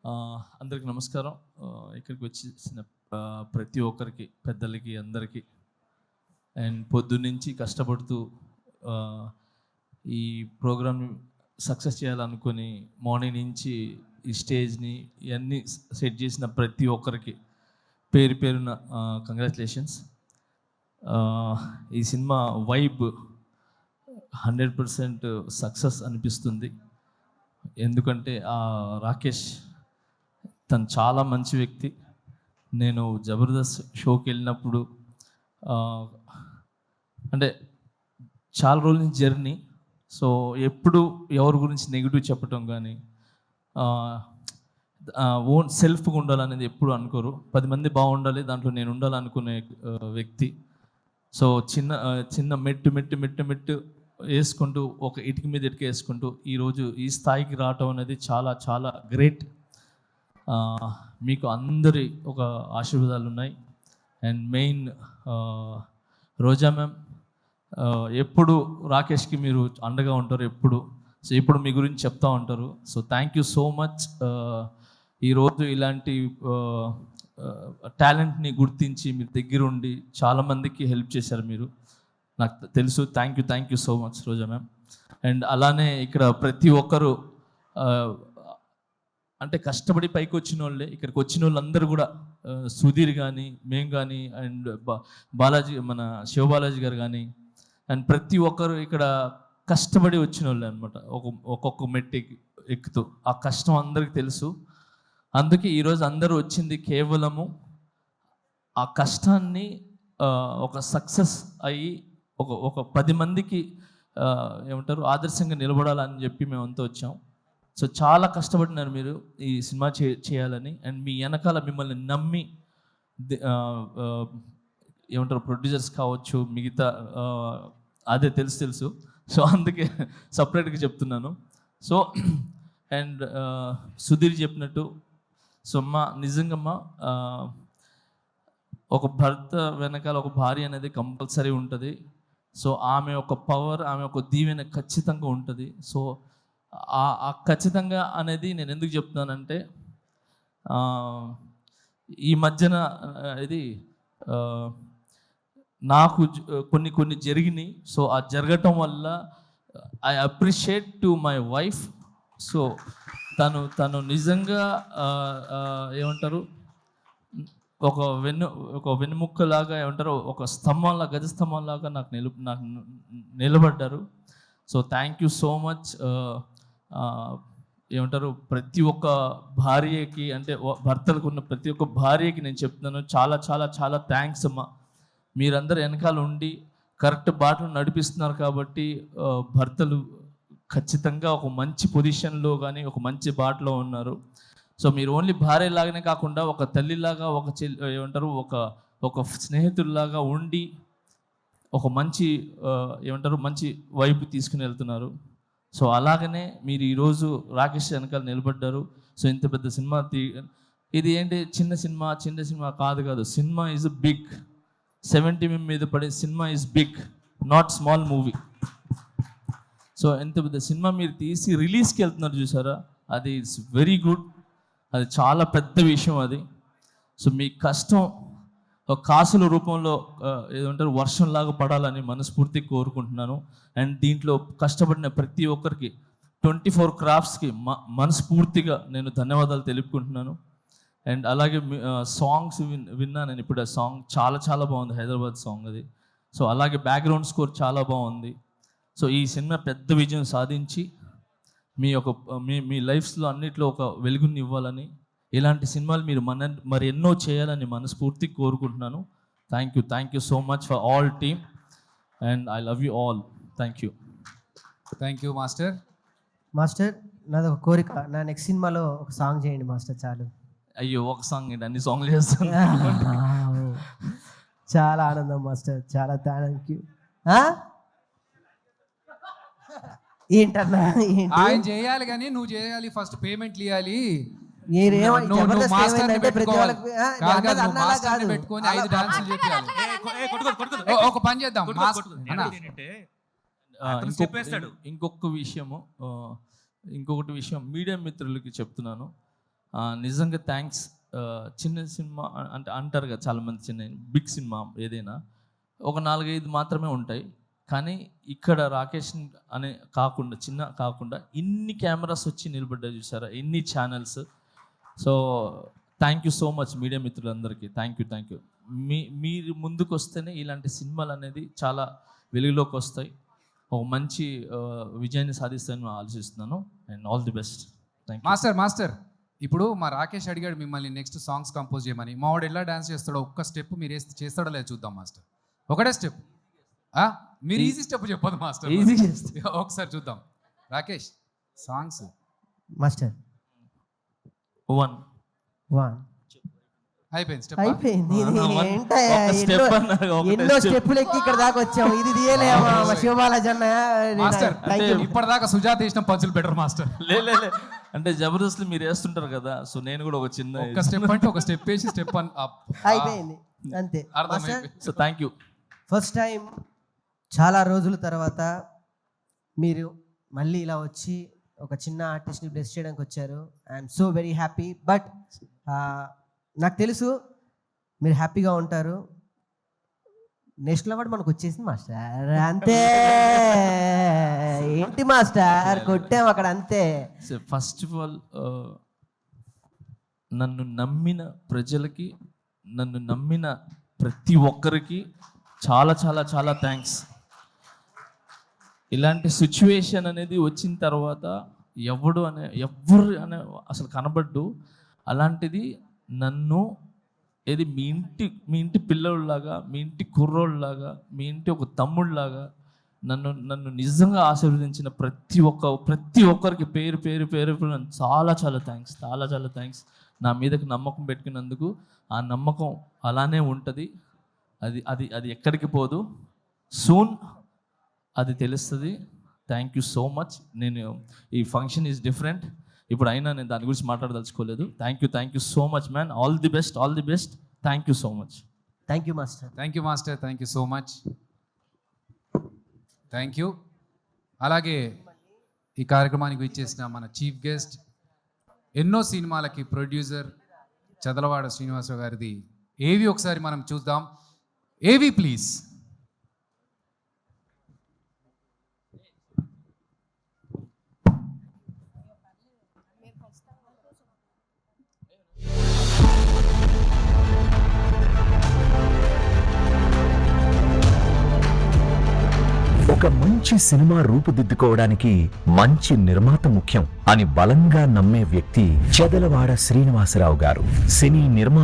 అందరికి నమస్కారం. ఇక్కడికి వచ్చిన ప్రతి ఒక్కరికి, పెద్దలకి, అందరికీ అండ్ పొద్దున్నుంచి కష్టపడుతూ ఈ ప్రోగ్రామ్ సక్సెస్ చేయాలనుకుని మార్నింగ్ నుంచి ఈ స్టేజ్ని ఇవన్నీ సెట్ చేసిన ప్రతి ఒక్కరికి పేరు పేరున కంగ్రాచులేషన్స్. ఈ సినిమా వైబ్ 100% సక్సెస్ అనిపిస్తుంది. ఎందుకంటే రాకేష్ తను చాలా మంచి వ్యక్తి. నేను జబర్దస్త్ షోకి వెళ్ళినప్పుడు అంటే చాలా రోజుల నుంచి జర్నీ. సో ఎప్పుడు ఎవరి గురించి నెగిటివ్ చెప్పటం కానీ ఓన్ సెల్ఫ్గా ఉండాలనేది ఎప్పుడు అనుకోరు. 10 మంది బాగుండాలి, దాంట్లో నేను ఉండాలనుకునే వ్యక్తి. సో చిన్న మెట్టు వేసుకుంటూ ఒక ఇటుక మీద ఇటుక వేసుకుంటూ ఈరోజు ఈ స్థాయికి రావటం అనేది చాలా చాలా గ్రేట్. మీకు అందరి ఒక ఆశీర్వాదాలు ఉన్నాయి. అండ్ మెయిన్ రోజా మ్యామ్ ఎప్పుడు రాకేష్కి మీరు అండగా ఉంటారు ఎప్పుడు. సో ఇప్పుడు మీ గురించి చెప్తా ఉంటారు. So thank you so much. ఈరోజు ఇలాంటి టాలెంట్ని గుర్తించి మీరు దగ్గరుండి చాలామందికి హెల్ప్ చేశారు మీరు, నాకు తెలుసు. Thank you so much Roja ma'am. And అలానే ఇక్కడ ప్రతి ఒక్కరు అంటే కష్టపడి పైకి వచ్చిన వాళ్ళే. ఇక్కడికి వచ్చిన వాళ్ళందరూ కూడా సుధీర్ కానీ, మేము కానీ, అండ్ బాలాజీ, మన శివబాలాజీ గారు కానీ, అండ్ ప్రతి ఒక్కరు ఇక్కడ కష్టపడి వచ్చిన వాళ్ళే అనమాట. ఒక్కొక్క మెట్టు ఎక్కుతూ ఆ కష్టం అందరికీ తెలుసు. అందుకే ఈరోజు అందరూ వచ్చింది కేవలము ఆ కష్టాన్ని ఒక సక్సెస్ అయ్యి ఒక 10 మందికి ఏమంటారు ఆదర్శంగా నిలబడాలని చెప్పి మేమంతా వచ్చాం. సో చాలా కష్టపడినారు మీరు ఈ సినిమా చేయాలని. అండ్ మీ వెనకాల మిమ్మల్ని నమ్మి ఏమంటారు ప్రొడ్యూసర్స్ కావచ్చు, మిగతా అదే తెలుసు. సో అందుకే సపరేట్గా చెప్తున్నాను. సో అండ్ సుధీర్ చెప్పినట్టు, సో నిజంగా ఒక భర్త వెనకాల ఒక భార్య అనేది కంపల్సరీ ఉంటుంది. సో ఆమె ఒక పవర్, ఆమె ఒక దీవెన ఖచ్చితంగా ఉంటుంది. సో ఆ ఖచ్చితంగా అనేది నేను ఎందుకు చెప్తున్నానంటే, ఈ మధ్యన ఇది నాకు కొన్ని జరిగినాయి. సో ఆ జరగటం వల్ల I appreciate to my wife. So తను నిజంగా ఏమంటారు ఒక వెన్నుముక్కలాగా, ఏమంటారు ఒక స్తంభంలా, గజ స్తంభంలాగా నాకు నిలబడ్డారు. So thank you so much. ఏమంటారు ప్రతి ఒక్క భార్యకి, అంటే భర్తలకు ఉన్న ప్రతి ఒక్క భార్యకి నేను చెప్తున్నాను, చాలా చాలా చాలా థ్యాంక్స్ అమ్మా. మీరందరూ వెనకాల ఉండి కరెక్ట్ బాటలు నడిపిస్తున్నారు కాబట్టి భర్తలు ఖచ్చితంగా ఒక మంచి పొజిషన్లో కానీ ఒక మంచి బాటలో ఉన్నారు. సో మీరు ఓన్లీ భార్యలాగానే కాకుండా ఒక తల్లిలాగా, ఏమంటారు ఒక స్నేహితుల్లాగా ఉండి ఒక మంచి ఏమంటారు మంచి వైపు తీసుకుని వెళ్తున్నారు. సో అలాగనే మీరు ఈరోజు రాకేష్ వెనకాల నిలబడ్డారు. సో ఇంత పెద్ద సినిమా ఇది ఏంటి చిన్న సినిమా కాదు. Cinema is big. 70 mm మీద పడే cinema is big, not small movie. So ఎంత పెద్ద సినిమా మీరు తీసి రిలీజ్కి వెళ్తున్నారు చూసారా, అది ఇట్స్ వెరీ గుడ్. అది చాలా పెద్ద విషయం అది. సో మీ కష్టం ఒక కాసుల రూపంలో ఏదంటారు వర్షంలాగా పడాలని మనస్ఫూర్తిగా కోరుకుంటున్నాను. అండ్ దీంట్లో కష్టపడిన ప్రతి ఒక్కరికి 24 క్రాఫ్ట్స్కి మనస్ఫూర్తిగా నేను ధన్యవాదాలు తెలుపుకుంటున్నాను. అండ్ అలాగే సాంగ్స్ విన్నా నేను ఇప్పుడు. ఆ సాంగ్ చాలా చాలా బాగుంది, హైదరాబాద్ సాంగ్ అది. సో అలాగే బ్యాక్గ్రౌండ్ స్కోర్ చాలా బాగుంది. సో ఈ సినిమా పెద్ద విజయం సాధించి మీ లైఫ్స్లో అన్నిట్లో ఒక వెలుగుని ఇవ్వాలని, ఇలాంటి సినిమాలు మీరు మరి ఎన్నో చేయాలని మనస్ఫూర్తిగా కోరుకుంటున్నాను. Thank you so much for all team and I love you all. Thank you master. నాది ఒక కోరిక, నా నెక్స్ట్ సినిమాలో ఒక సాంగ్ చేయండి మాస్టర్. చాలు. అయ్యో ఒక సాంగ్ ఏంటి, అన్ని సాంగ్లు చేస్తాను. చాలా ఆనందం మాస్టర్, చాలా థ్యాంక్ యూ. ఏంటన్నా ఆయన చేయాలి కానీ నువ్వు చేయాలి, ఫస్ట్ పేమెంట్లు ఇవ్వాలి. పెట్టుకొని 5 డాన్సులు చెప్పాలి. ఒక పని చేద్దాం, ఇంకొకటి విషయం మీడియా మిత్రులకి చెప్తున్నాను. నిజంగా థ్యాంక్స్. చిన్న సినిమా అంటే అంటారు కదా చాలామంది, చిన్న బిగ్ సినిమా ఏదైనా ఒక 4-5 మాత్రమే ఉంటాయి, కానీ ఇక్కడ రాకేష్ అనే కాకుండా చిన్న కాకుండా ఇన్ని కెమెరాస్ వచ్చి నిలబడ్డా చూసారా, ఎన్ని channels. So thank you so much media మిత్రులందరికీ. Thank you. మీరు ముందుకు వస్తేనే ఇలాంటి సినిమాలు అనేది చాలా వెలుగులోకి వస్తాయి, ఒక మంచి విజయాన్ని సాధిస్తాయని ఆలోచిస్తున్నాను. And all the best. Thank you. Master ఇప్పుడు మా రాకేష్ అడిగాడు మిమ్మల్ని నెక్స్ట్ సాంగ్స్ కంపోజ్ చేయమని. మా వాడు ఎలా డాన్స్ చేస్తాడో ఒక్క స్టెప్ మీరు చేస్తాడో లేదు చూద్దాం మాస్టర్. ఒకటే స్టెప్, మీరు ఈజీ స్టెప్ చెప్పదు మాస్టర్, ఈజీ ఒకసారి చూద్దాం. రాకేష్ సాంగ్స్ మాస్టర్ 1 అయిపోయింది స్టెప్. అయిపోయింది. ఇది ఒక ఏంటయ్యా, step అన్నారు, ఒకటే ఎన్నో step. స్టెప్పులు ఎక్కి ఇక్కడ దాకా వచ్చాము, ఇది తీయలేమా శివబాలాజీ అన్న? Master Thank you. ఇప్పటిదాకా సుజాత ఇష్టం పంచులు బెటర్ మాస్టర్. లే అంటే జబర్దస్త్ మీరు వేస్తుంటారు కదా, సో నేను కూడా ఒక చిన్న ఒక స్టెప్ అంటే ఒక స్టెప్ వేసి స్టెప్ అయిపోయింది అంతే. అర్థమైపోయింది. So thank you. First time చాలా రోజుల తర్వాత మీరు మళ్ళీ ఇలా వచ్చి ఒక చిన్న ఆర్టిస్ట్ని బ్లెస్ చేయడానికి వచ్చారు. I'm so very happy. But నాకు తెలుసు మీరు హ్యాపీగా ఉంటారు. నేషనల్ అవార్డు మనకు వచ్చేసింది మాస్టర్, అంతే. ఏంటి మాస్టర్ కొట్టాం అక్కడ, అంతే. ఫస్ట్ ఆఫ్ ఆల్ నన్ను నమ్మిన ప్రజలకి, నన్ను నమ్మిన ప్రతి ఒక్కరికి చాలా చాలా చాలా థ్యాంక్స్. ఇలాంటి సిచ్యువేషన్ అనేది వచ్చిన తర్వాత ఎవరు అనే అసలు కనబడ్డు. అలాంటిది నన్ను ఏది మీ ఇంటి పిల్లోళ్ళలాగా, మీ ఇంటి కుర్రోళ్ళలాగా, మీ ఇంటి ఒక తమ్ముళ్ళలాగా నన్ను నిజంగా ఆశీర్వదించిన ప్రతి ఒక్కరికి పేరు చాలా చాలా థ్యాంక్స్. నా మీదకి నమ్మకం పెట్టుకున్నందుకు. ఆ నమ్మకం అలానే ఉంటుంది, అది ఎక్కడికి పోదు. సూన్ అది తెలుస్తుంది. Thank you so much. నేను ఈ ఫంక్షన్ ఈజ్ డిఫరెంట్, ఇప్పుడు అయినా నేను దాని గురించి మాట్లాడదలుచుకోలేదు. Thank you so much man. All the best. Thank you so much. Thank you master. Thank you so much. Thank you. అలాగే ఈ కార్యక్రమానికి విచ్చేసిన మన చీఫ్ గెస్ట్, ఎన్నో సినిమాలకి ప్రొడ్యూసర్ చదలవాడ శ్రీనివాసరావు గారిది ఏవి ఒకసారి మనం చూద్దాం. ఏవి ప్లీజ్. ఒక మంచి సినిమా రూపుదిద్దుకోవడానికి మంచి నిర్మాత ముఖ్యం అని బలంగా నమ్మే వ్యక్తి చదలవాడ శ్రీనివాసరావు గారు. సినీ నిర్మాత